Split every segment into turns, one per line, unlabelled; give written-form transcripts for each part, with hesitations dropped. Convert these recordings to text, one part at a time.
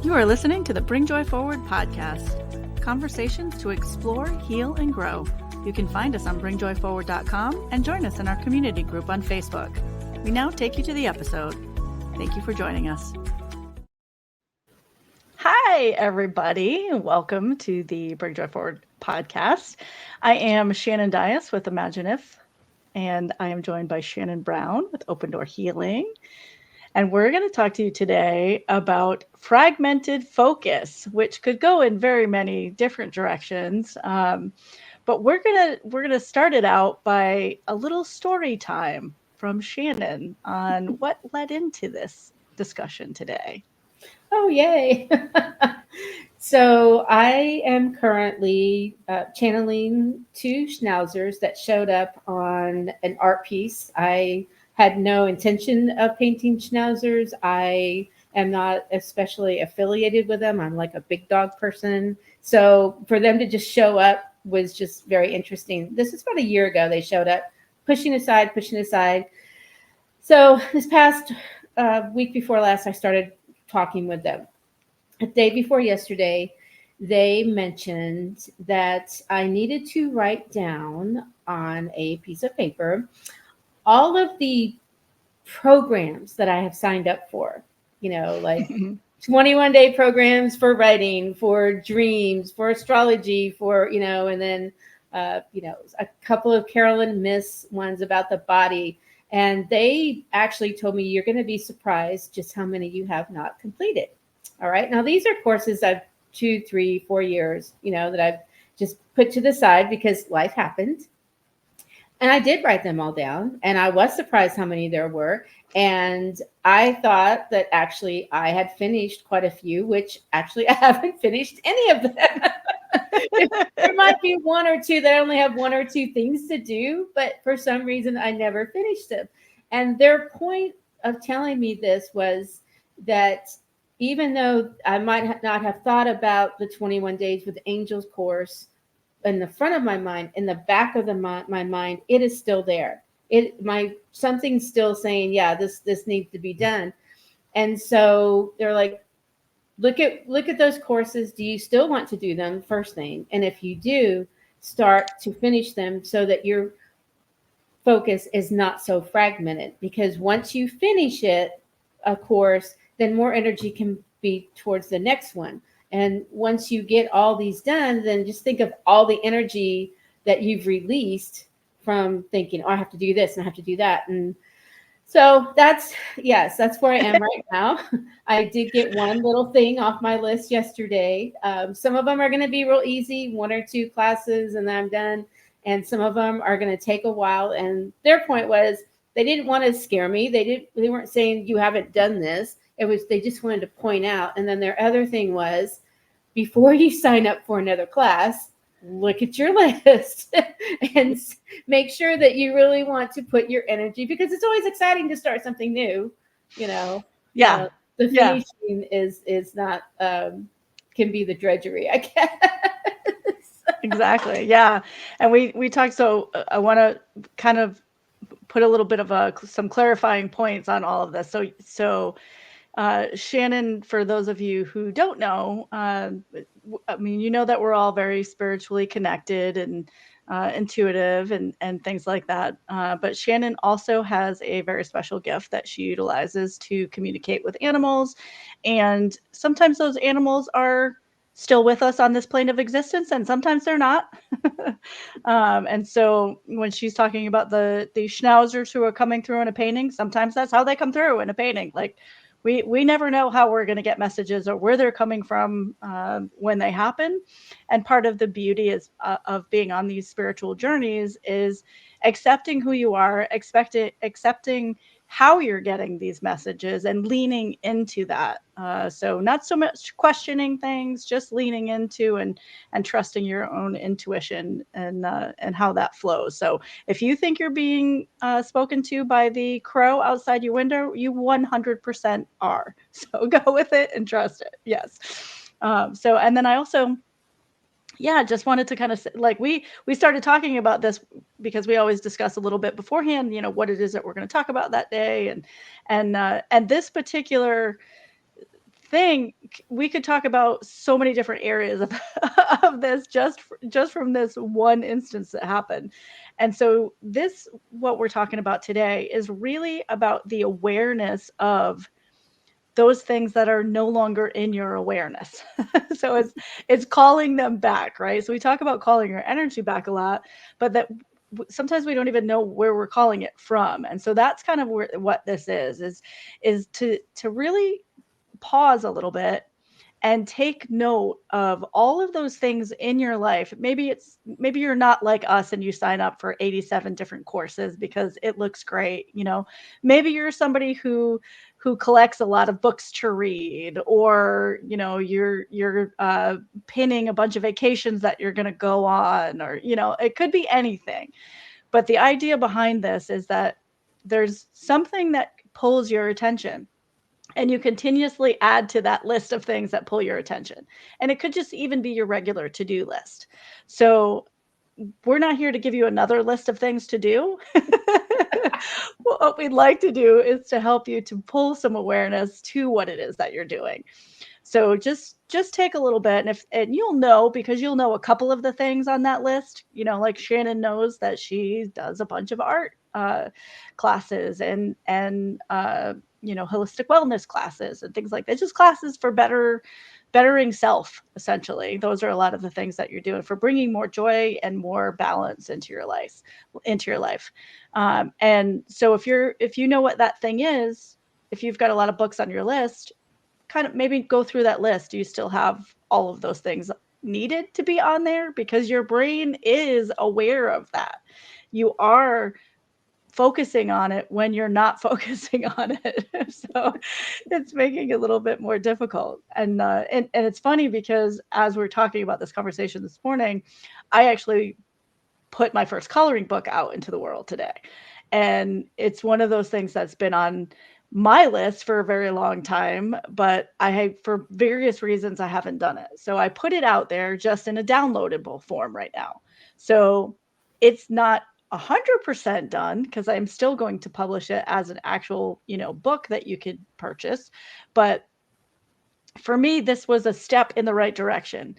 You are listening to the Bring Joy Forward podcast. Conversations to explore, heal, and grow. You can find us on bringjoyforward.com and join us in our community group on Facebook. We now take you to the episode. Thank you for joining us. Hi, everybody. Welcome to the Bring Joy Forward podcast. I am Shannon Dias with Imagine If, and I am joined by Shannon Brown with Open Door Healing. And we're going to talk to you today about fragmented focus, which could go in very many different directions. But we're gonna start it out by a little story time from Shannon on what led into this discussion today.
Oh, yay. So I am currently channeling two schnauzers that showed up on an art piece. I had no intention of painting schnauzers. I am not especially affiliated with them. I'm like a big dog person. So for them to just show up was just very interesting. This is about a year ago they showed up, pushing aside. So this past week before last, I started talking with them. The day before yesterday, they mentioned that I needed to write down on a piece of paper all of the programs that I have signed up for, like 21-day programs for writing, for dreams, for astrology, and then, a couple of Carolyn Miss ones about the body. And they actually told me, you're going to be surprised just how many you have not completed. All right. Now, these are courses I've 2, 3, 4 years, that I've just put to the side because life happened. And I did write them all down, and I was surprised how many there were. And I thought that actually I had finished quite a few, which actually I haven't finished any of them. There might be one or two that I only have 1 or 2 things to do, but for some reason I never finished them. And their point of telling me this was that even though I might not have thought about the 21 days with Angels course in the front of my mind, in the back of my mind, it is still there. Something's still saying, yeah, this needs to be done. And so they're like, look at those courses. Do you still want to do them? First thing. And if you do, start to finish them so that your focus is not so fragmented. Because once you finish a course, then more energy can be towards the next one. And once you get all these done, then just think of all the energy that you've released from thinking, oh, I have to do this and I have to do that. And so that's where I am right now. I did get one little thing off my list yesterday. Some of them are going to be real easy, 1 or 2 classes, and then I'm done. And some of them are going to take a while. And their point was they didn't want to scare me. They weren't saying you haven't done this. They just wanted to point out. And then their other thing was, before you sign up for another class, look at your list and make sure that you really want to put your energy, because it's always exciting to start something new,
Yeah.
The finishing is not, can be the drudgery, I guess.
Exactly. Yeah. And we talked, so I want to kind of put a little bit of some clarifying points on all of this. So Shannon, for those of you who don't know, I mean, that we're all very spiritually connected and intuitive and things like that. But Shannon also has a very special gift that she utilizes to communicate with animals. And sometimes those animals are still with us on this plane of existence, and sometimes they're not. And so when she's talking about the schnauzers who are coming through in a painting, sometimes that's how they come through in a painting. Like, we never know how we're going to get messages or where they're coming from when they happen. And part of the beauty of being on these spiritual journeys is accepting who you are, accepting how you're getting these messages and leaning into that. So not so much questioning things, just leaning into and trusting your own intuition and how that flows. So if you think you're being spoken to by the crow outside your window, you 100% are. So go with it and trust it. Yes. And then I also, just wanted to kind of we started talking about this because we always discuss a little bit beforehand, what it is that we're going to talk about that day. And this particular thing, we could talk about so many different areas of, of this just from this one instance that happened. And so this, what we're talking about today, is really about the awareness of those things that are no longer in your awareness. So it's calling them back, right? So we talk about calling your energy back a lot, but that sometimes we don't even know where we're calling it from. And so that's kind of what this is to really pause a little bit and take note of all of those things in your life. Maybe you're not like us and you sign up for 87 different courses because it looks great, you know. Maybe you're somebody who collects a lot of books to read, or you know, you're pinning a bunch of vacations that you're going to go on, or you know, it could be anything. But the idea behind this is that there's something that pulls your attention, and you continuously add to that list of things that pull your attention. And it could just even be your regular to-do list. So we're not here to give you another list of things to do. What we'd like to do is to help you to pull some awareness to what it is that you're doing. So just take a little bit, and you'll know, because you'll know a couple of the things on that list. You know, like Shannon knows that she does a bunch of art classes and you know, holistic wellness classes and things like that. Just classes for bettering self, essentially. Those are a lot of the things that you're doing for bringing more joy and more balance into your life. And so if you know what that thing is, if you've got a lot of books on your list, kind of maybe go through that list. Do you still have all of those things needed to be on there? Because your brain is aware of that. You are focusing on it when you're not focusing on it. So it's making it a little bit more difficult. And it's funny because as we're talking about this conversation this morning, I actually put my first coloring book out into the world today. And it's one of those things that's been on my list for a very long time, but for various reasons, I haven't done it. So I put it out there just in a downloadable form right now. So it's not 100% done, because I'm still going to publish it as an actual, you know, book that you could purchase. But for me, this was a step in the right direction,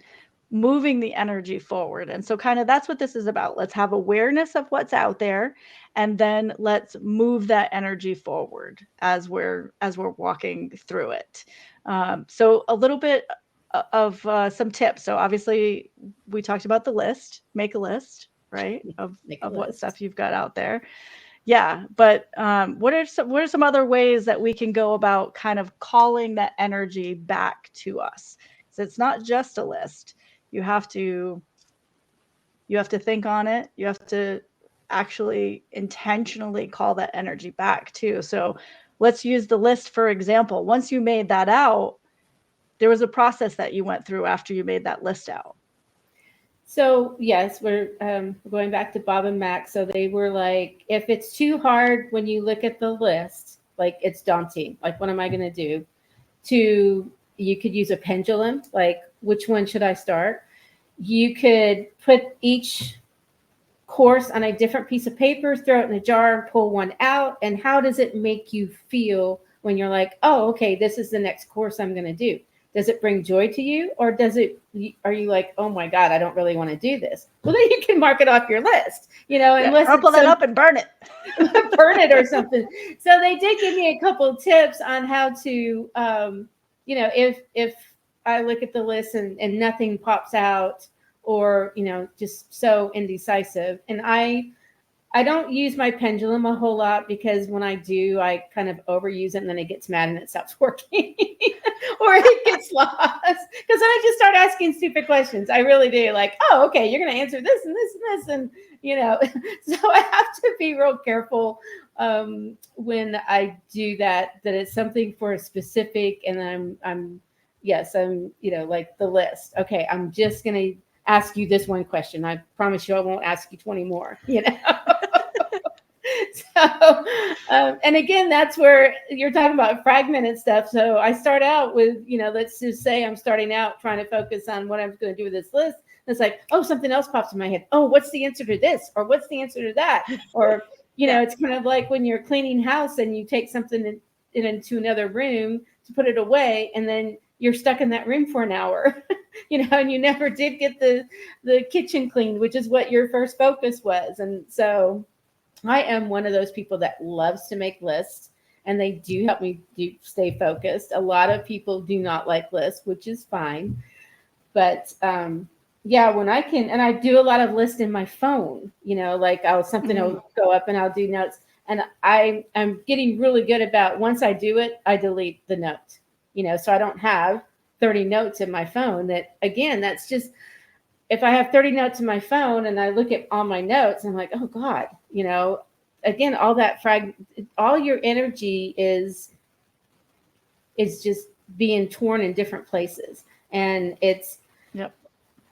moving the energy forward. And so kind of that's what this is about. Let's have awareness of what's out there, and then let's move that energy forward as we're walking through it. So a little bit of some tips. So obviously we talked about the list, make a list, right? Of what stuff you've got out there. Yeah, but what are some other ways that we can go about kind of calling that energy back to us? So it's not just a list. You have to think on it. You have to actually intentionally call that energy back too. So let's use the list for example. Once you made that out, there was a process that you went through after you made that list out.
So yes, we're going back to Bob and Max. So they were like, if it's too hard when you look at the list, like it's daunting, like what am I going to do? You could use a pendulum, like which one should I start? You could put each course on a different piece of paper, throw it in a jar, and pull one out. And how does it make you feel when you're like, oh, okay, this is the next course I'm going to do? Does it bring joy to you, or are you like, oh my God, I don't really want to do this? Well, then you can mark it off your list, you know, unless
crumple it up and burn it.
burn it or something. So they did give me a couple of tips on how to, you know, if I look at the list and nothing pops out, or, you know, just so indecisive. And I don't use my pendulum a whole lot, because when I do, I kind of overuse it and then it gets mad and it stops working or it gets lost. Because then I just start asking stupid questions. I really do. Like, oh, okay, you're going to answer this and this and this. And, you know, so I have to be real careful when I do that it's something for a specific. And I'm, you know, like the list. Okay, I'm just going to ask you this one question. I promise you I won't ask you 20 more, you know. So, and again, that's where you're talking about fragmented stuff. So I start out with, you know, let's just say I'm starting out trying to focus on what I'm going to do with this list. And it's like, oh, something else pops in my head. Oh, what's the answer to this? Or what's the answer to that? Or, you know, it's kind of like when you're cleaning house and you take something into another room to put it away, and then you're stuck in that room for an hour, and you never did get the kitchen cleaned, which is what your first focus was. And so I am one of those people that loves to make lists, and they do help me stay focused. A lot of people do not like lists, which is fine. But yeah, when I can, and I do a lot of lists in my phone, like something will go up and I'll do notes. And I'm getting really good about, once I do it, I delete the note, so I don't have 30 notes in my phone. That, again, that's just, if I have 30 notes in my phone and I look at all my notes, I'm like, oh God, again, all that all your energy is just being torn in different places. And it's,
Yep.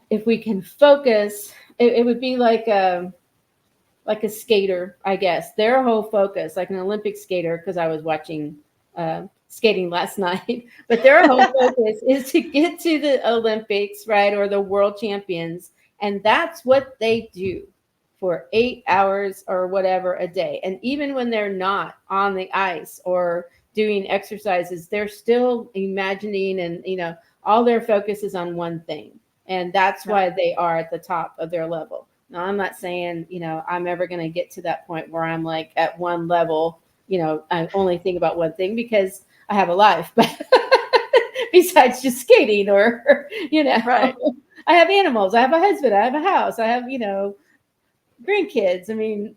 If we can focus, it would be like a skater, I guess. Their whole focus, like an Olympic skater, because I was watching skating last night, but their whole focus is to get to the Olympics, right, or the world champions. And that's what they do for 8 hours or whatever a day. And even when they're not on the ice or doing exercises, they're still imagining, and, all their focus is on one thing. And that's why they are at the top of their level. Now, I'm not saying, I'm ever going to get to that point where I'm like at one level, I only think about one thing, because I have a life, but besides just skating or,
Right.
I have animals, I have a husband, I have a house, I have, grandkids. I mean,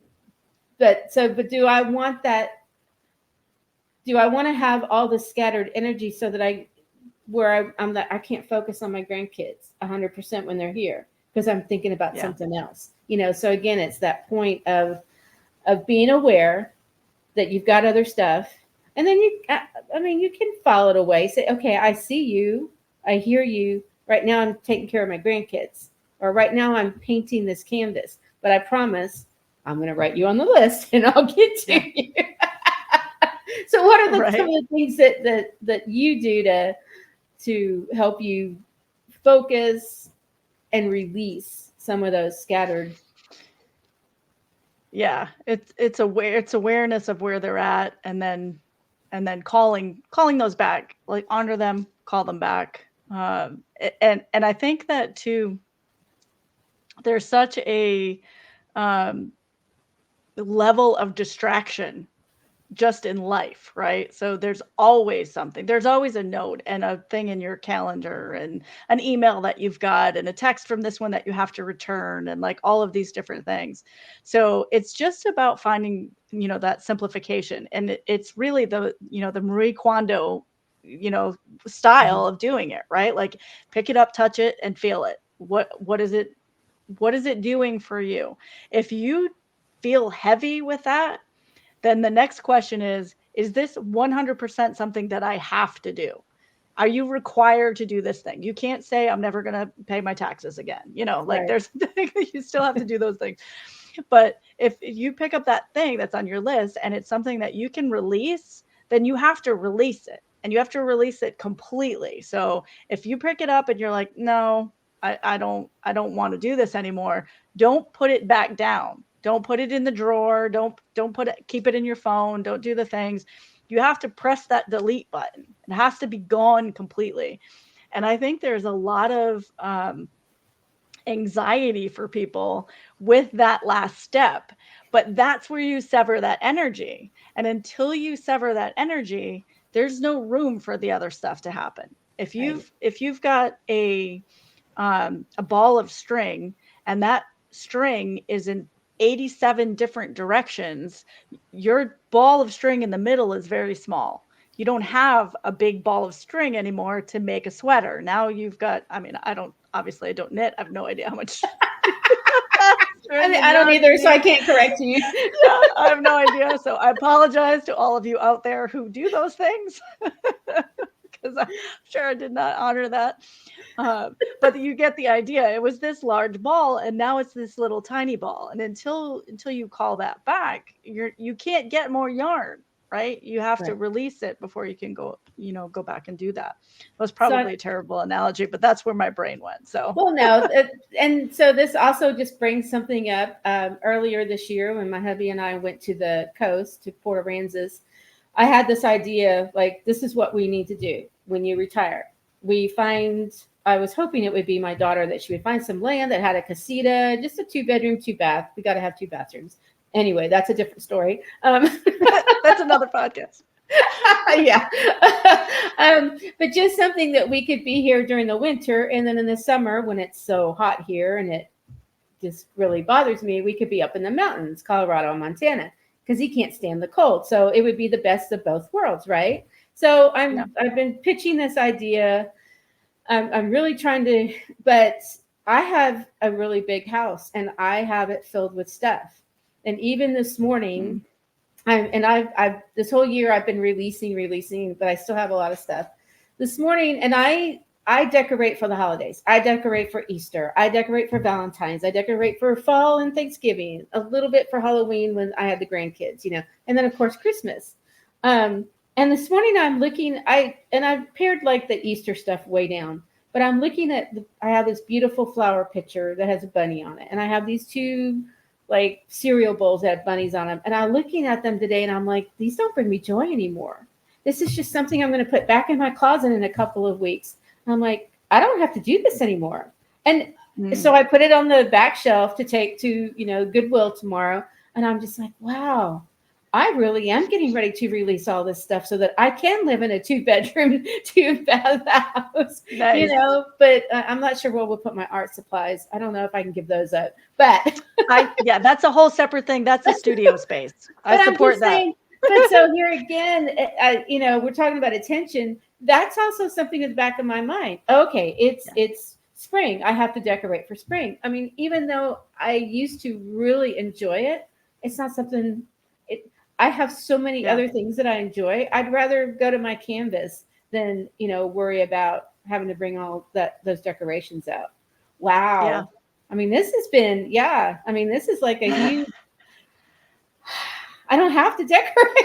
but do I want that? Do I want to have all the scattered energy so that I can't focus on my grandkids 100% when they're here, because I'm thinking about something else, So again, it's that point of being aware that you've got other stuff, and then you can file it away. Say, okay, I see you, I hear you. Right now, I'm taking care of my grandkids, or right now I'm painting this canvas. But I promise, I'm going to write you on the list, and I'll get to you. So, what are some of the things that you do to help you focus and release some of those scattered?
Yeah, it's awareness of where they're at, and then calling those back, like honor them, call them back. And I think that too, there's such a level of distraction just in life, right? So there's always something. There's always a note and a thing in your calendar, and an email that you've got, and a text from this one that you have to return, and like all of these different things. So it's just about finding, that simplification. And it's really the Marie Kondo, style of doing it, right? Like, pick it up, touch it, and feel it. What is it doing for you? If you feel heavy with that, then the next question is this 100% something that I have to do? Are you required to do this thing? You can't say, I'm never going to pay my taxes again. Like, there's you still have to do those things. But if you pick up that thing that's on your list and it's something that you can release, then you have to release it, and you have to release it completely. So if you pick it up and you're like, no, I don't want to do this anymore, don't put it back down. Don't put it in the drawer. Don't keep it in your phone. Don't do the things. You have to press that delete button. It has to be gone completely. And I think there's a lot of anxiety for people with that last step, but that's where you sever that energy. And until you sever that energy, there's no room for the other stuff to happen. If you've got a ball of string, and that string is in 87 different directions, your ball of string in the middle is very small. You don't have a big ball of string anymore to make a sweater. Now you've got, I don't knit. I have no idea how much.
I don't either, so I can't correct you.
Yeah, I have no idea. So I apologize to all of you out there who do those things, because I'm sure I did not honor that. But you get the idea. It was this large ball, and now it's this little tiny ball. And until you call that back, you can't get more yarn, right? You have to release it before you can go back and do that. It was probably a terrible analogy, but that's where my brain went. So,
well, no. And so this also just brings something up. Earlier this year, when my hubby and I went to the coast, to Port Aransas, I had this idea, like, this is what we need to do when you retire. I was hoping it would be my daughter, that she would find some land that had a casita, just a 2-bedroom, 2-bath. We got to have 2 bathrooms. Anyway, that's a different story.
That's another podcast.
Yeah. But just something that we could be here during the winter. And then in the summer, when it's so hot here and it just really bothers me, we could be up in the mountains, Colorado and Montana, because he can't stand the cold. So it would be the best of both worlds, right? So I've been pitching this idea. I'm really trying to, but I have a really big house and I have it filled with stuff. And even this morning, I've this whole year I've been releasing, but I still have a lot of stuff. This morning, and I decorate for the holidays. I decorate for Easter. I decorate for Valentine's. I decorate for fall and Thanksgiving. A little bit for Halloween when I had the grandkids, and then of course Christmas. And this morning I'm looking. I've pared like the Easter stuff way down, but I'm looking at. I have this beautiful flower picture that has a bunny on it, and I have these 2 like cereal bowls that have bunnies on them. And I'm looking at them today and I'm like, these don't bring me joy anymore. This is just something I'm going to put back in my closet in a couple of weeks. And I'm like, I don't have to do this anymore. And so I put it on the back shelf to take to, Goodwill tomorrow. And I'm just like, wow, I really am getting ready to release all this stuff so that I can live in a 2-bedroom, 2-bath house,
Nice.
But I'm not sure where we'll put my art supplies. I don't know if I can give those up, but
that's a whole separate thing. That's a studio space. I support that.
Saying, but so here again, we're talking about attention. That's also something in the back of my mind. Okay, it's spring. I have to decorate for spring. I mean, even though I used to really enjoy it, it's not something. I have so many other things that I enjoy. I'd rather go to my canvas than, worry about having to bring all those decorations out. Wow.
Yeah.
I mean, this has been, this is like a huge, I don't have to decorate.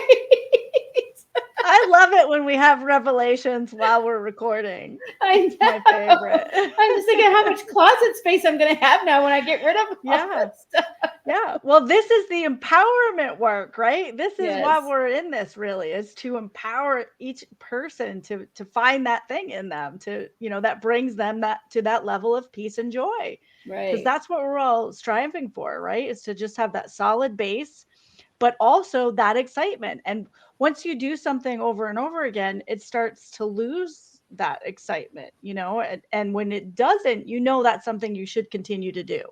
I love it when we have revelations while we're recording.
I know.
It's my favorite.
I'm just thinking how much closet space I'm going to have now when I get rid of all that stuff.
Yeah. Well, this is the empowerment work, right? This is why we're in this, really, is to empower each person to find that thing in them, to, that brings them to that level of peace and joy.
Right.
Because that's what we're all striving for, right? Is to just have that solid base, but also that excitement. And once you do something over and over again, it starts to lose that excitement, and when it doesn't, that's something you should continue to do.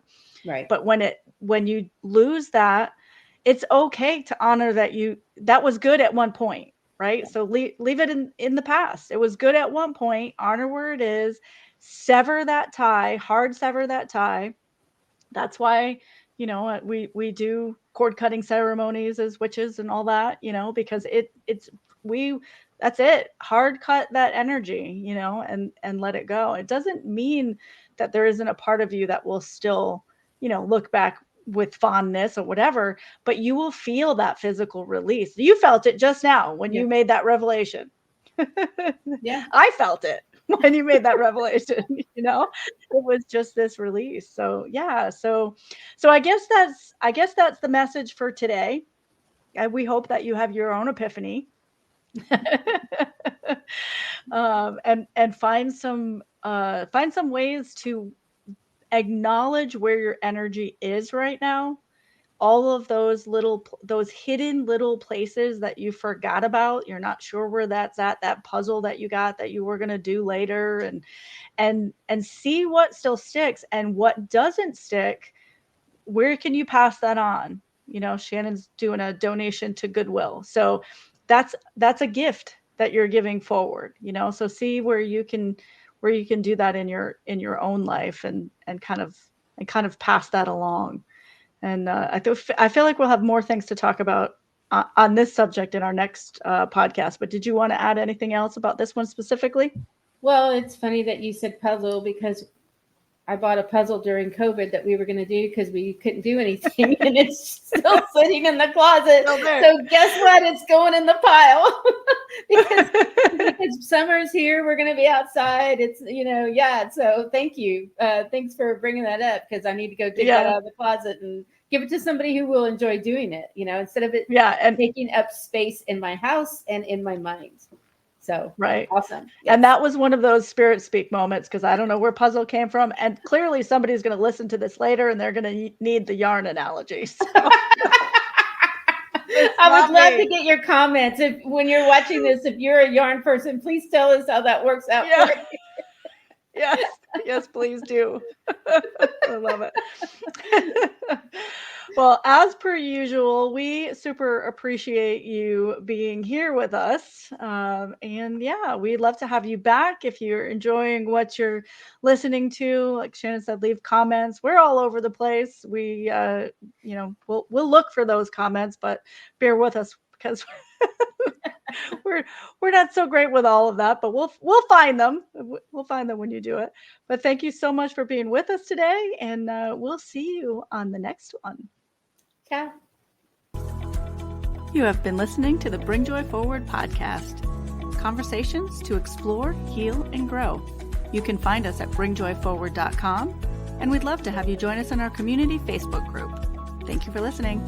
Right.
But when you lose that, it's okay to honor that was good at one point, right? Yeah. So leave it in the past. It was good at one point, honor where it is, sever that tie, hard sever that tie. That's why, we do cord cutting ceremonies as witches and all that, because that's it. Hard cut that energy, and let it go. It doesn't mean that there isn't a part of you that will still, look back with fondness or whatever, but you will feel that physical release. You felt it just now when you made that revelation.
Yeah.
I felt it when you made that revelation, it was just this release. So yeah. So I guess that's the message for today. We hope that you have your own epiphany. And find some ways to acknowledge where your energy is right now. All of those hidden little places that you forgot about, you're not sure where that's at, that puzzle that you got that you were going to do later, and see what still sticks and what doesn't stick. Where can you pass that on? Shannon's doing a donation to Goodwill. So that's a gift that you're giving forward, so see where you can do that in your own life and kind of pass that along. And I feel like we'll have more things to talk about on this subject in our next podcast. But did you want to add anything else about this one specifically?
Well, it's funny that you said puzzle, because I bought a puzzle during COVID that we were going to do because we couldn't do anything, and it's still sitting in the closet. So guess what? It's going in the pile because summer's here. We're going to be outside. It's, So thank you. Thanks for bringing that up, because I need to go dig that out of the closet and give it to somebody who will enjoy doing it, instead of it
Yeah. And
taking up space in my house and in my mind. So
right.
awesome.
Yes. And that was one of those spirit speak moments, because I don't know where puzzle came from. And clearly somebody's going to listen to this later and they're going to need the yarn analogy. So.
I would love to get your comments when you're watching this. If you're a yarn person, please tell us how that works out for you.
Yes, please do. I love it. Well, as per usual, we super appreciate you being here with us. And yeah, we'd love to have you back. If you're enjoying what you're listening to, like Shannon said, leave comments. We're all over the place. We, we'll look for those comments, but bear with us because we're not so great with all of that, but we'll find them. We'll find them when you do it. But thank you so much for being with us today, and we'll see you on the next one.
Ciao.
You have been listening to the Bring Joy Forward podcast. Conversations to explore, heal, and grow. You can find us at bringjoyforward.com, and we'd love to have you join us in our community Facebook group. Thank you for listening.